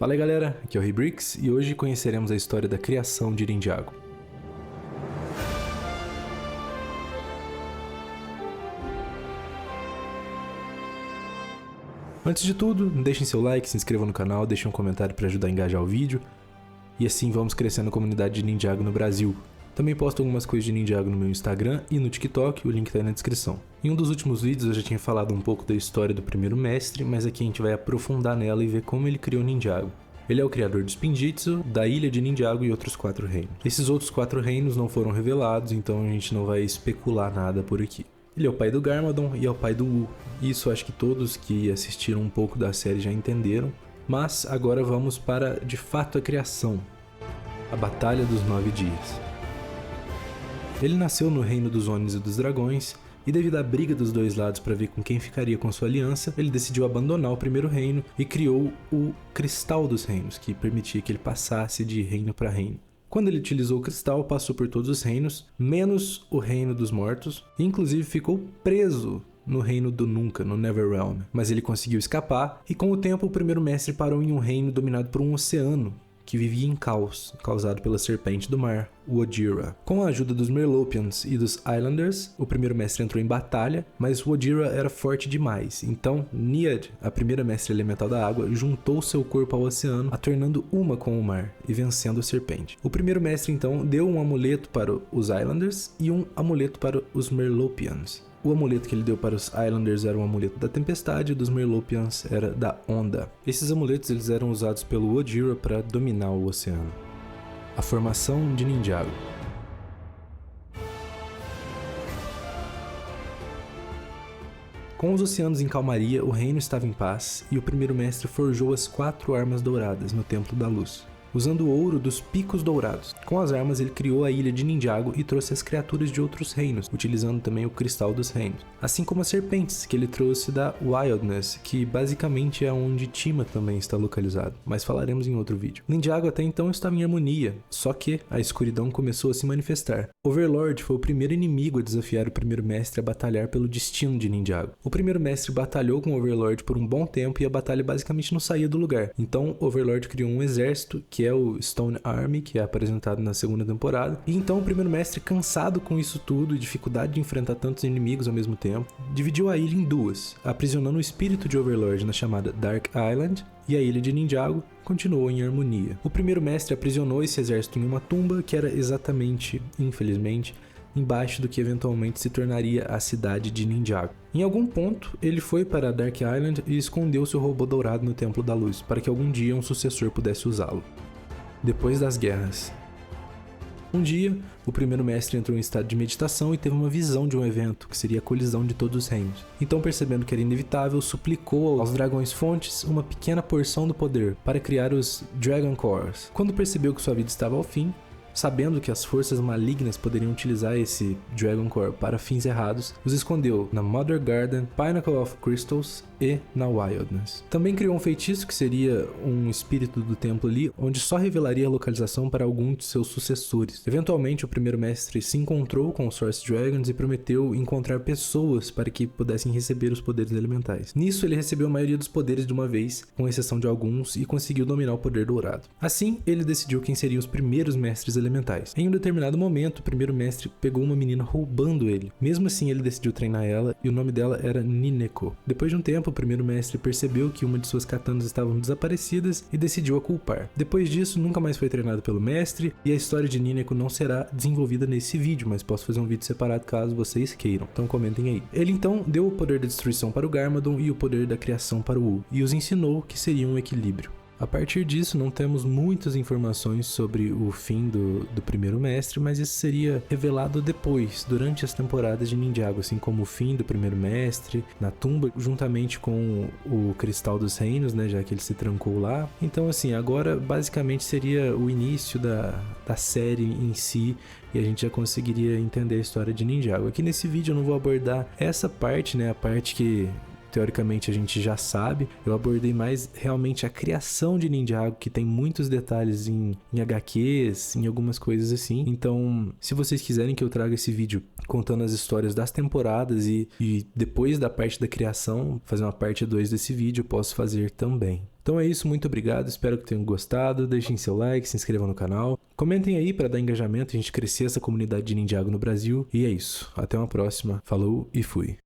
Fala aí galera, aqui é o Ribrix e hoje conheceremos a história da criação de Ninjago. Antes de tudo, deixem seu like, se inscrevam no canal, deixem um comentário para ajudar a engajar o vídeo e assim vamos crescendo a comunidade de Ninjago no Brasil. Também posto algumas coisas de Ninjago no meu Instagram e no TikTok, o link tá aí na descrição. Em um dos últimos vídeos eu já tinha falado um pouco da história do primeiro mestre, mas aqui a gente vai aprofundar nela e ver como ele criou Ninjago. Ele é o criador do Spinjitzu, da Ilha de Ninjago e outros 4 reinos. Esses outros 4 reinos não foram revelados, então a gente não vai especular nada por aqui. Ele é o pai do Garmadon e é o pai do Wu. Isso acho que todos que assistiram um pouco da série já entenderam. Mas agora vamos para, de fato, a criação. A Batalha dos 9 Dias. Ele nasceu no reino dos Onis e dos Dragões, e devido à briga dos dois lados para ver com quem ficaria com sua aliança, ele decidiu abandonar o primeiro reino e criou o Cristal dos Reinos, que permitia que ele passasse de reino para reino. Quando ele utilizou o cristal, passou por todos os reinos, menos o reino dos mortos, e inclusive ficou preso no reino do Nunca, no Neverrealm. Mas ele conseguiu escapar, e com o tempo o primeiro mestre parou em um reino dominado por um oceano, que vivia em caos, causado pela serpente do mar, o Ojira. Com a ajuda dos Merlopians e dos Islanders, o primeiro mestre entrou em batalha, mas o Ojira era forte demais, então Niad, a primeira mestre elemental da água, juntou seu corpo ao oceano, a tornando uma com o mar, e vencendo a serpente. O primeiro mestre então deu um amuleto para os Islanders e um amuleto para os Merlopians. O amuleto que ele deu para os Islanders era um amuleto da tempestade e dos Merlopians era da onda. Esses amuletos eles eram usados pelo Ojira para dominar o oceano. A formação de Ninjago. Com os oceanos em calmaria, o reino estava em paz e o primeiro mestre forjou as 4 armas douradas no Templo da Luz, usando o ouro dos picos dourados. Com as armas ele criou a ilha de Ninjago e trouxe as criaturas de outros reinos, utilizando também o cristal dos reinos. Assim como as serpentes, que ele trouxe da Wildness, que basicamente é onde Tima também está localizado, mas falaremos em outro vídeo. Ninjago até então estava em harmonia, só que a escuridão começou a se manifestar. Overlord foi o primeiro inimigo a desafiar o primeiro mestre a batalhar pelo destino de Ninjago. O primeiro mestre batalhou com Overlord por um bom tempo e a batalha basicamente não saía do lugar. Então Overlord criou um exército que é o Stone Army, que é apresentado na segunda temporada. E então o primeiro mestre, cansado com isso tudo e dificuldade de enfrentar tantos inimigos ao mesmo tempo, dividiu a ilha em duas, aprisionando o espírito de Overlord na chamada Dark Island, e a ilha de Ninjago continuou em harmonia. O primeiro mestre aprisionou esse exército em uma tumba que era exatamente, infelizmente, embaixo do que eventualmente se tornaria a cidade de Ninjago. Em algum ponto, ele foi para Dark Island e escondeu seu robô dourado no Templo da Luz, para que algum dia um sucessor pudesse usá-lo. Depois das guerras. Um dia, o primeiro mestre entrou em estado de meditação e teve uma visão de um evento, que seria a colisão de todos os reinos. Então, percebendo que era inevitável, suplicou aos dragões fontes uma pequena porção do poder para criar os Dragon Cores. Quando percebeu que sua vida estava ao fim, sabendo que as forças malignas poderiam utilizar esse Dragon Core para fins errados, os escondeu na Mother Garden, Pinnacle of Crystals e na Wildness. Também criou um feitiço que seria um espírito do templo ali, onde só revelaria a localização para algum de seus sucessores. Eventualmente, o primeiro mestre se encontrou com os Source Dragons e prometeu encontrar pessoas para que pudessem receber os poderes elementais. Nisso, ele recebeu a maioria dos poderes de uma vez, com exceção de alguns, e conseguiu dominar o poder dourado. Assim, ele decidiu quem seriam os primeiros mestres elementais. Em um determinado momento, o primeiro mestre pegou uma menina roubando ele. Mesmo assim, ele decidiu treinar ela e o nome dela era Nineko. Depois de um tempo, o primeiro mestre percebeu que uma de suas katanas estavam desaparecidas e decidiu a culpar. Depois disso, nunca mais foi treinado pelo mestre e a história de Nineko não será desenvolvida nesse vídeo, mas posso fazer um vídeo separado caso vocês queiram. Então comentem aí. Ele então deu o poder da destruição para o Garmadon e o poder da criação para o Wu, e os ensinou que seria um equilíbrio. A partir disso, não temos muitas informações sobre o fim do primeiro mestre, mas isso seria revelado depois, durante as temporadas de Ninjago, assim como o fim do primeiro mestre, na tumba, juntamente com o Cristal dos Reinos, né, já que ele se trancou lá. Então, assim, agora basicamente seria o início da série em si, e a gente já conseguiria entender a história de Ninjago. Aqui nesse vídeo eu não vou abordar essa parte, né, a parte que teoricamente a gente já sabe. Eu abordei mais realmente a criação de Ninjago, que tem muitos detalhes em HQs, em algumas coisas assim. Então, se vocês quiserem que eu traga esse vídeo contando as histórias das temporadas e depois da parte da criação, fazer uma parte 2 desse vídeo, eu posso fazer também. Então é isso, muito obrigado, espero que tenham gostado, deixem seu like, se inscrevam no canal, comentem aí para dar engajamento e a gente crescer essa comunidade de Ninjago no Brasil, e é isso, até uma próxima, falou e fui!